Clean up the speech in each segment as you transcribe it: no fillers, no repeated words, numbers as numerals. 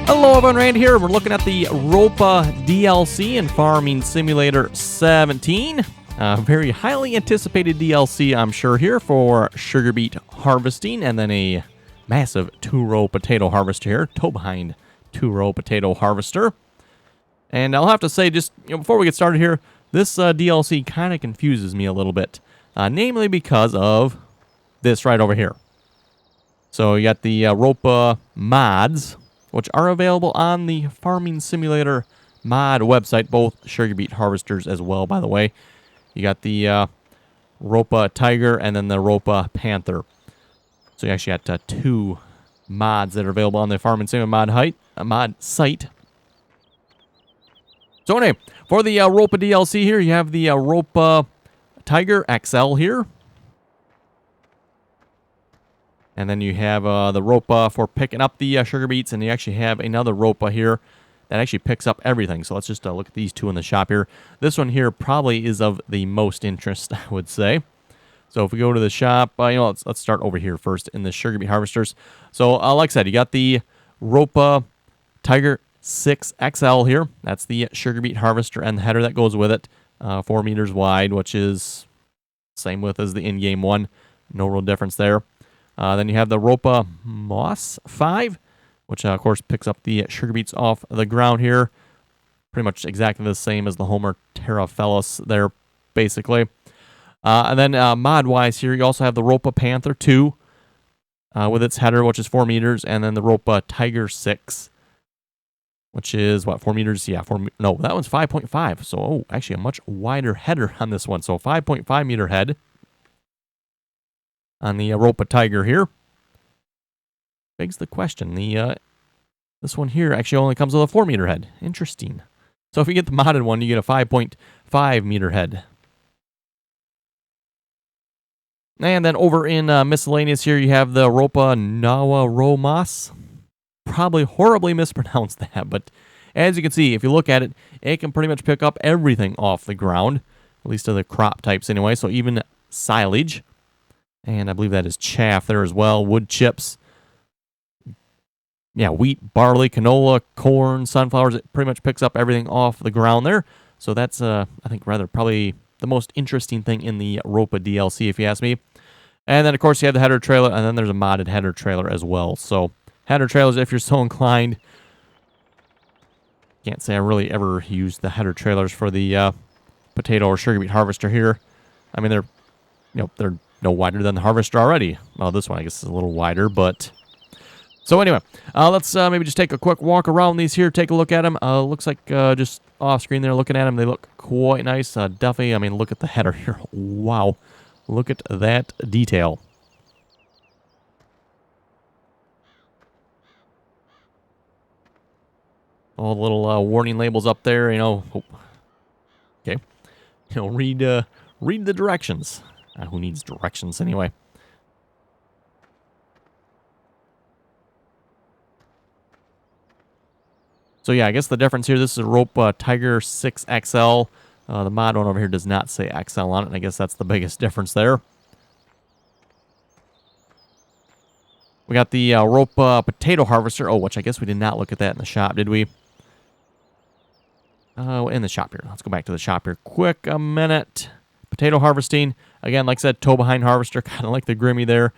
Hello everyone, Rand here. We're looking at the Ropa DLC in Farming Simulator 17. Very highly anticipated DLC, I'm sure, here for Sugarbeet harvesting, and then a massive 2-row potato harvester here, toe-behind 2-row potato harvester. And I'll have to say, just before we get started here, this DLC kind of confuses me a little bit, namely because of this right over here. So you got the Ropa mods, which are available on the Farming Simulator mod website, both Sugarbeet harvesters as well, by the way. You got the Ropa Tiger and then the Ropa Panther. So you actually got two mods that are available on the Farming Simulator mod site. So anyway, for the Ropa DLC here, you have the Ropa Tiger XL here. And then you have the Ropa for picking up the Sugarbeets, and you actually have another Ropa here that actually picks up everything. So let's just look at these two in the shop here. This one here probably is of the most interest, I would say. So if we go to the shop, let's start over here first in the Sugarbeet harvesters. So like I said, you got the Ropa Tiger 6 XL here. That's the Sugarbeet harvester and the header that goes with it. 4 meters wide, which is same width as the in-game one. No real difference there. Then you have the Ropa Moss 5, which of course picks up the Sugarbeets off the ground here. Pretty much exactly the same as the Homer Terraphellus there, basically. And then mod-wise here, you also have the Ropa Panther 2 with its header, which is 4 meters, and then the Ropa Tiger 6, which is, 4 meters? Yeah, no, that one's 5.5. So, actually a much wider header on this one. So, 5.5 meter head on the Ropa Tiger here. Begs the question. This one here actually only comes with a 4 meter head. Interesting. So if you get the modded one, you get a 5.5 meter head. And then over in miscellaneous here, you have the Ropa Nawa Romas. Probably horribly mispronounced that, but as you can see, if you look at it, it can pretty much pick up everything off the ground, at least of the crop types anyway, so even silage. And I believe that is chaff there as well. Wood chips. Yeah, wheat, barley, canola, corn, sunflowers. It pretty much picks up everything off the ground there. So that's, I think, probably the most interesting thing in the Ropa DLC, if you ask me. And then, of course, you have the header trailer, and then there's a modded header trailer as well. So header trailers, if you're so inclined. Can't say I really ever used the header trailers for the potato or Sugarbeet harvester here. I mean, they're no wider than the harvester already. Well, this one I guess is a little wider, but... So anyway, let's maybe just take a quick walk around these here, take a look at them. Looks like just off screen there looking at them, they look quite nice. Definitely, I mean, look at the header here. Wow. Look at that detail. All the little warning labels up there, Okay. Read the directions. Who needs directions anyway? So yeah, I guess the difference here, this is a Ropa Tiger 6 XL. The mod one over here does not say XL on it, and I guess that's the biggest difference there. We got the Ropa Potato Harvester. Oh, which I guess we did not look at that in the shop, did we? In the shop here. Let's go back to the shop here. Quick a minute. Potato harvesting. Again, like I said, toe behind harvester, kind of like the Grimmy there.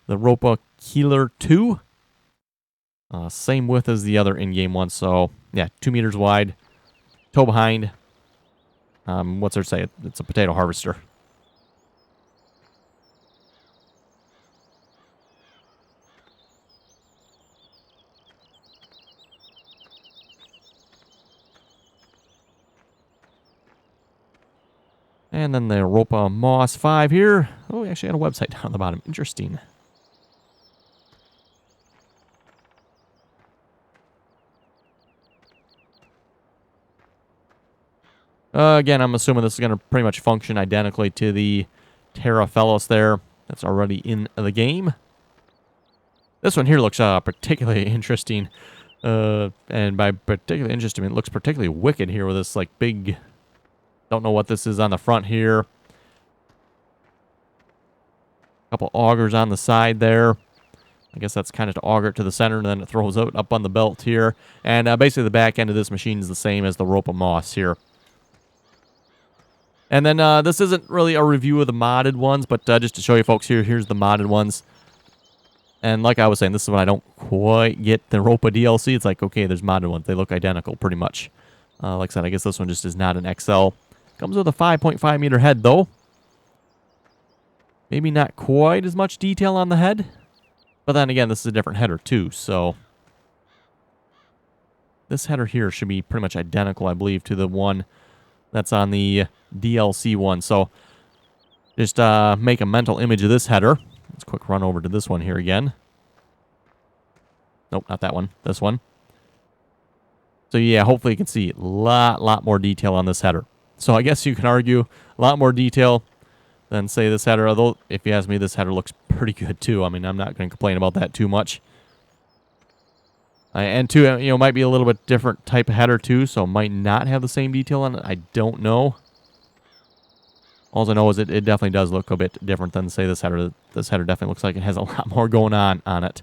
The Ropa Keeler 2. Same width as the other in-game one. So, yeah, 2 meters wide. Toe behind. What's there to say? It's a potato harvester. And then the Ropa Moss 5 here. Oh, we actually had a website down at the bottom. Interesting. Again, I'm assuming this is going to pretty much function identically to the Terraphellus there. That's already in the game. This one here looks particularly interesting. And by particularly interesting, I mean, it looks particularly wicked here with this, like, big Don't know what this is on the front here. Couple augers on the side there. I guess that's kind of to auger it to the center, and then it throws out up on the belt here. And basically the back end of this machine is the same as the Ropa Moss here. And then this isn't really a review of the modded ones, but just to show you folks here, here's the modded ones. And like I was saying, this is when I don't quite get the Ropa DLC. It's like, okay, there's modded ones. They look identical pretty much. Like I said, I guess this one just is not an XL. Comes with a 5.5 meter head, though. Maybe not quite as much detail on the head. But then again, this is a different header, too, so... This header here should be pretty much identical, I believe, to the one that's on the DLC one. So, just make a mental image of this header. Let's quick run over to this one here again. Nope, not that one. This one. So yeah, hopefully you can see a lot more detail on this header. So I guess you can argue a lot more detail than, say, this header. Although, if you ask me, this header looks pretty good too. I mean, I'm not going to complain about that too much. And two, you know, might be a little bit different type of header too, so might not have the same detail on it. I don't know. All I know is it definitely does look a bit different than, say, this header. This header definitely looks like it has a lot more going on it.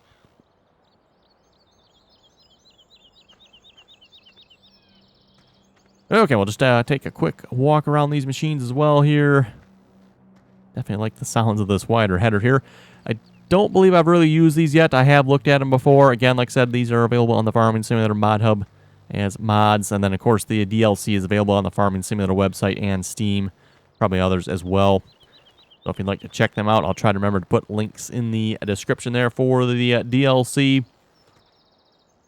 Okay, we'll just take a quick walk around these machines as well here. Definitely like the sounds of this wider header here. I don't believe I've really used these yet. I have looked at them before. Again, like I said, these are available on the Farming Simulator Mod Hub as mods. And then, of course, the DLC is available on the Farming Simulator website and Steam. Probably others as well. So if you'd like to check them out, I'll try to remember to put links in the description there for the DLC.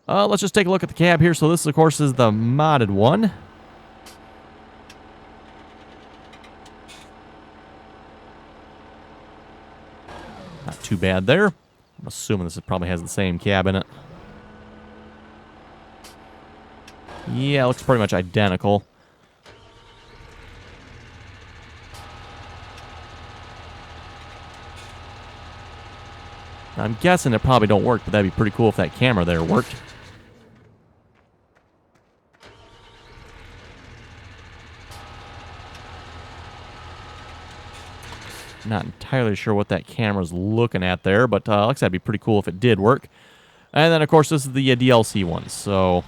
Let's just take a look at the cab here. So this, of course, is the modded one. Not too bad there. I'm assuming this probably has the same cab in it. Yeah, it looks pretty much identical. I'm guessing it probably don't work, but that'd be pretty cool if that camera there worked. Not entirely sure what that camera's looking at there, but like I said, it'd be pretty cool if it did work. And then, of course, this is the DLC one, so...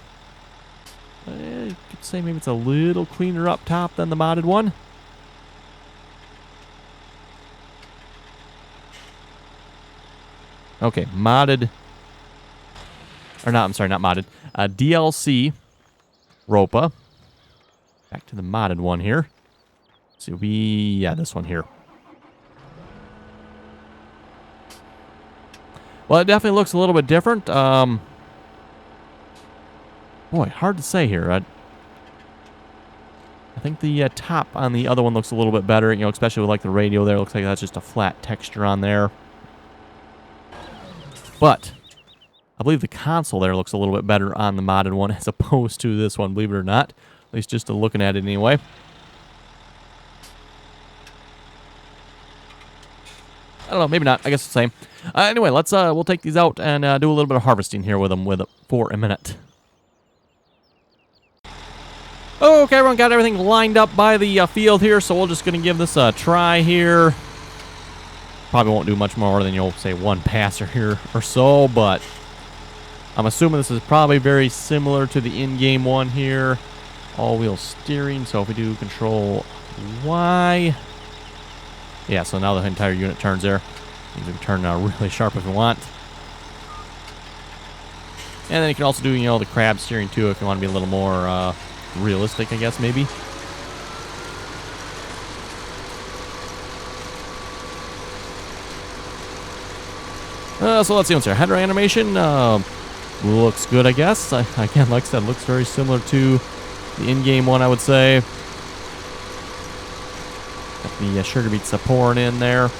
you could say maybe it's a little cleaner up top than the modded one. Okay, modded... Or not, I'm sorry, not modded. DLC Ropa. Back to the modded one here. So yeah, this one here. Well, it definitely looks a little bit different. Boy, hard to say here. I think the top on the other one looks a little bit better, you know, especially with like the radio there. It looks like that's just a flat texture on there. But I believe the console there looks a little bit better on the modded one as opposed to this one, believe it or not. At least just looking at it anyway. I don't know, maybe not. I guess the same. Anyway, let's we'll take these out and do a little bit of harvesting here with them for a minute. Okay, everyone got everything lined up by the field here, so we're just going to give this a try here. Probably won't do much more than, you'll say, one passer here or so, but I'm assuming this is probably very similar to the in-game one here. All-wheel steering, so if we do Control Y... Yeah, so now the entire unit turns there. You can turn really sharp if you want. And then you can also do, you know, the crab steering too if you want to be a little more realistic, I guess, maybe. So let's see what's here. Header animation looks good, I guess. Again, like I said, looks very similar to the in-game one, I would say. Got the Sugarbeets pouring in there.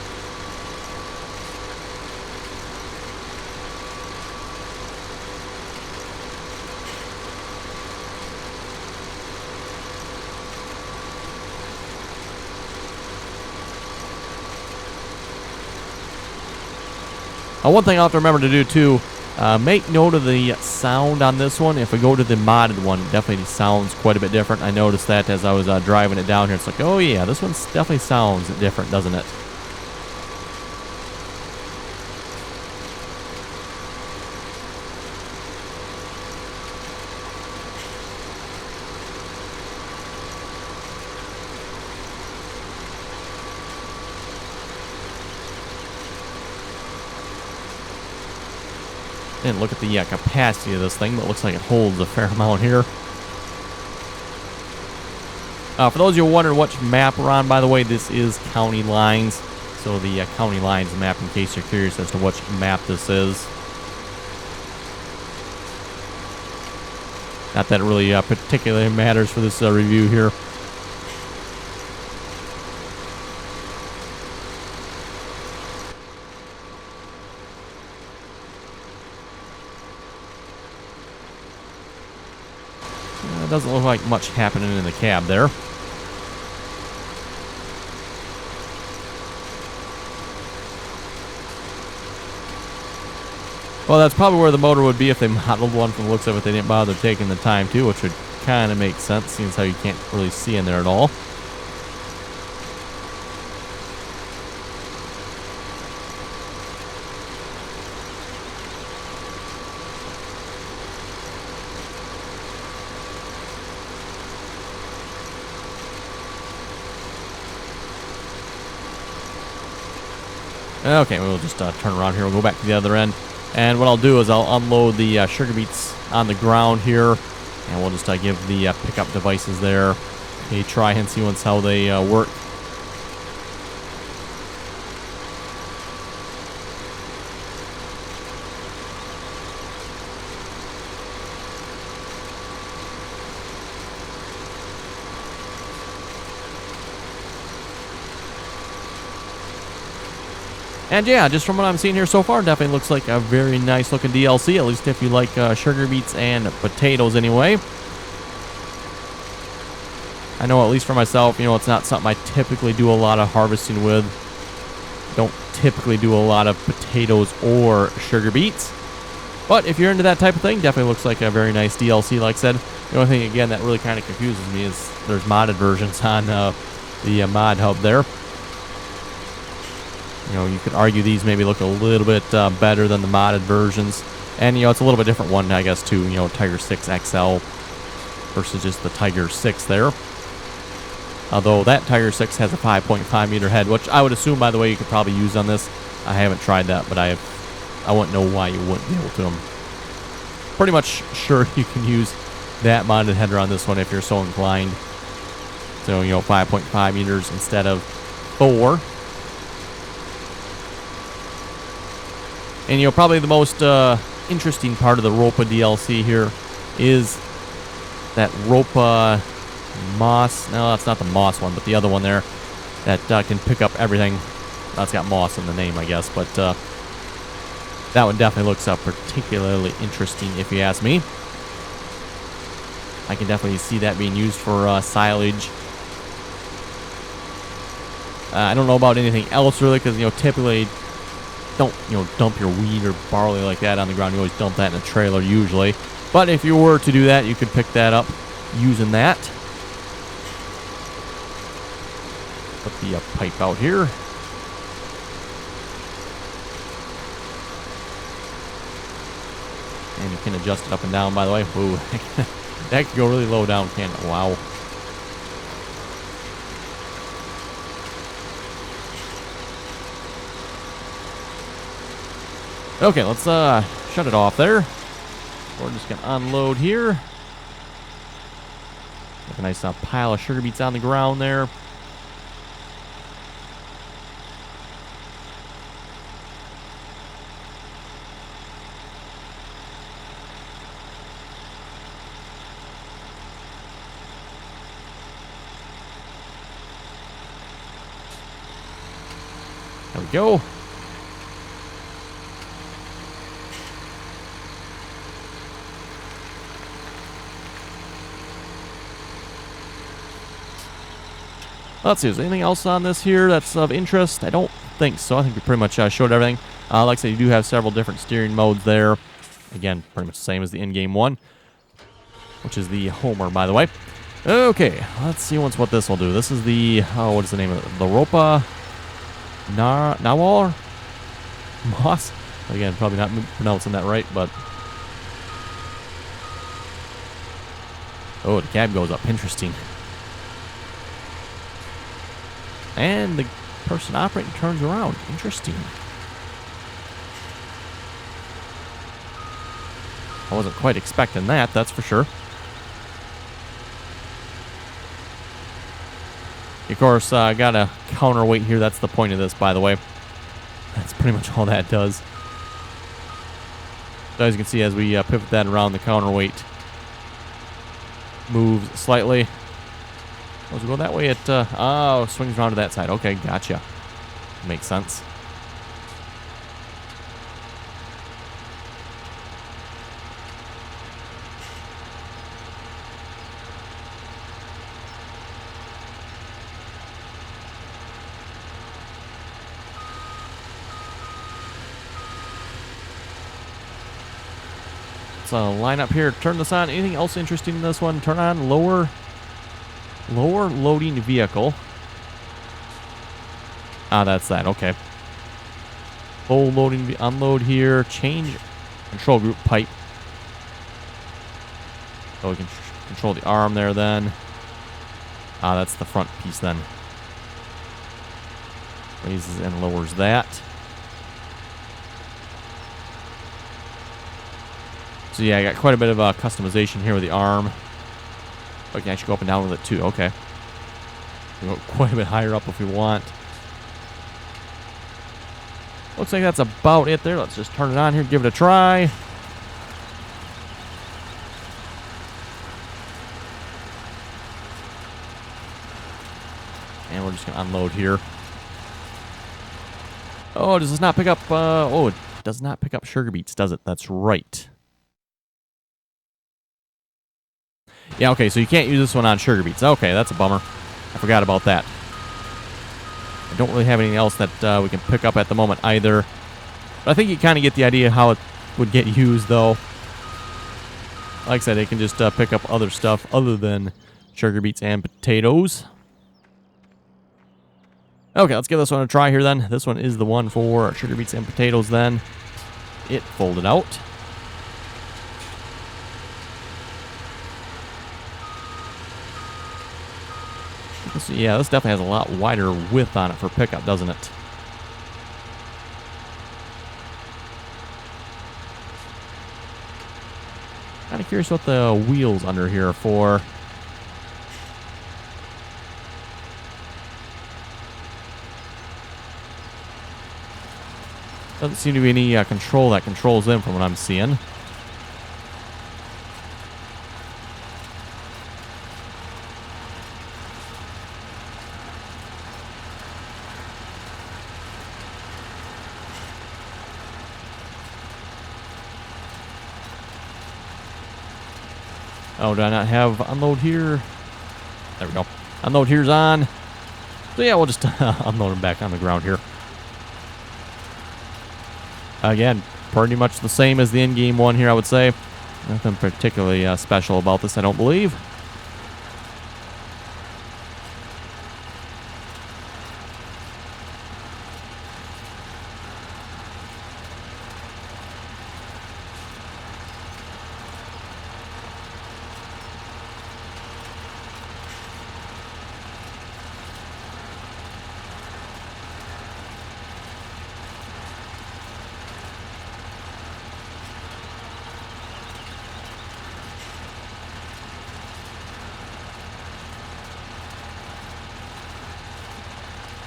One thing I'll have to remember to do, too, Make note of the sound on this one. If we go to the modded one, it definitely sounds quite a bit different. I noticed that as I was driving it down here. It's like, oh yeah, this one definitely sounds different, doesn't it? Didn't look at the capacity of this thing, but it looks like it holds a fair amount here. For those of you wondering which map we're on, by the way, this is County Lines. So the County Lines map, in case you're curious as to which map this is. Not that it really particularly matters for this review here. Doesn't look like much happening in the cab there. Well, that's probably where the motor would be if they modeled one from the looks of it. They didn't bother taking the time to, which would kind of make sense, seeing as how you can't really see in there at all. Okay, we'll just turn around here. We'll go back to the other end. And what I'll do is I'll unload the Sugarbeets on the ground here. And we'll just give the pickup devices there a try and see once how they work. And yeah, just from what I'm seeing here so far, definitely looks like a very nice looking DLC, at least if you like Sugarbeets and potatoes anyway. I know at least for myself, it's not something I typically do a lot of harvesting with. Don't typically do a lot of potatoes or Sugarbeets. But if you're into that type of thing, definitely looks like a very nice DLC, like I said. The only thing, again, that really kind of confuses me is there's modded versions on the mod hub there. You could argue these maybe look a little bit better than the modded versions. And, it's a little bit different one, I guess, too. Tiger 6 XL versus just the Tiger 6 there. Although that Tiger 6 has a 5.5 meter head, which I would assume, by the way, you could probably use on this. I haven't tried that, but I wouldn't know why you wouldn't be able to. I'm pretty much sure you can use that modded header on this one if you're so inclined. So, 5.5 meters instead of 4. And, probably the most interesting part of the Ropa DLC here is that Ropa moss. No, that's not the moss one, but the other one there that can pick up everything. That's got moss in the name, I guess, but that one definitely looks particularly interesting, if you ask me. I can definitely see that being used for silage. I don't know about anything else, really, because, typically don't dump your wheat or barley like that on the ground. You always dump that in a trailer usually. But if you were to do that, you could pick that up using that. Put the pipe out here. And you can adjust it up and down, by the way. Ooh, that could go really low down, can't it? Wow. Okay, let's shut it off there. We're just going to unload here. Like a nice pile of Sugarbeets on the ground there. There we go. Let's see, is there anything else on this here that's of interest? I don't think so. I think we pretty much showed everything. Like I said, you do have several different steering modes there. Again, pretty much the same as the in-game one, which is the Homer, by the way. Okay, let's see what this will do. This is the, oh, what is the name of it? The Ropa Nawar Moss. Again, probably not pronouncing that right, but... Oh, the cab goes up. Interesting. And the person operating turns around. Interesting. I wasn't quite expecting that, that's for sure. Of course, I got a counterweight here. That's the point of this, by the way. That's pretty much all that does. So as you can see, as we pivot that around, the counterweight moves slightly. As we go that way, it oh, swings around to that side. Okay, gotcha. Makes sense. Let's line up here. Turn this on. Anything else interesting in this one? Turn on lower loading vehicle. Ah, that's that. Okay. Full loading, unload here. Change control group pipe. So we can control the arm there then. Ah, that's the front piece then. Raises and lowers that. So yeah, I got quite a bit of customization here with the arm. I can actually go up and down with it too. Okay. We go quite a bit higher up if we want. Looks like that's about it there. Let's just turn it on here, give it a try. And we're just going to unload here. Oh, does this not pick up... oh, it does not pick up Sugarbeets, does it? That's right. Yeah, okay, so you can't use this one on Sugarbeets. Okay, that's a bummer. I forgot about that. I don't really have anything else that we can pick up at the moment either. But I think you kind of get the idea how it would get used, though. Like I said, it can just pick up other stuff other than Sugarbeets and potatoes. Okay, let's give this one a try here then. This one is the one for Sugarbeets and potatoes then. It folded out. Yeah, this definitely has a lot wider width on it for pickup, doesn't it? Kind of curious what the wheels under here are for. Doesn't seem to be any control that controls them from what I'm seeing. Oh, do I not have unload here? There we go. Unload here's on. So yeah, we'll just unload them back on the ground here. Again, pretty much the same as the in-game one here, I would say. Nothing particularly special about this, I don't believe.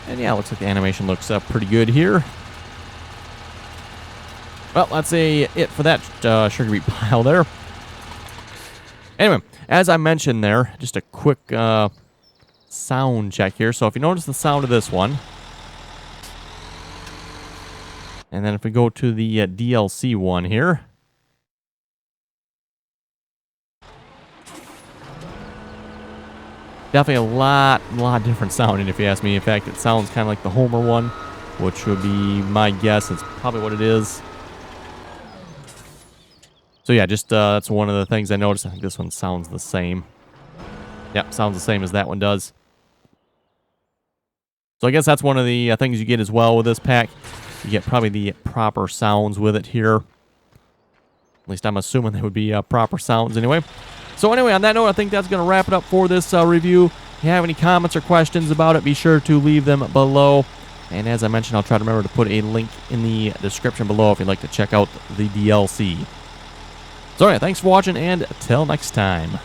And yeah, looks like the animation looks pretty good here. Well, that's it for that Sugarbeet pile there. Anyway, as I mentioned there, just a quick sound check here. So if you notice the sound of this one, and then if we go to the DLC one here, definitely a lot different sounding, if you ask me. In fact, it sounds kind of like the Homer one, which would be my guess. It's probably what it is. So yeah, just that's one of the things I noticed. I think this one sounds the same. Yep, sounds the same as that one does. So I guess that's one of the things you get as well with this pack. You get probably the proper sounds with it here. At least I'm assuming they would be proper sounds anyway. So anyway, on that note, I think that's going to wrap it up for this review. If you have any comments or questions about it, be sure to leave them below. And as I mentioned, I'll try to remember to put a link in the description below if you'd like to check out the DLC. So anyway, thanks for watching, and till next time.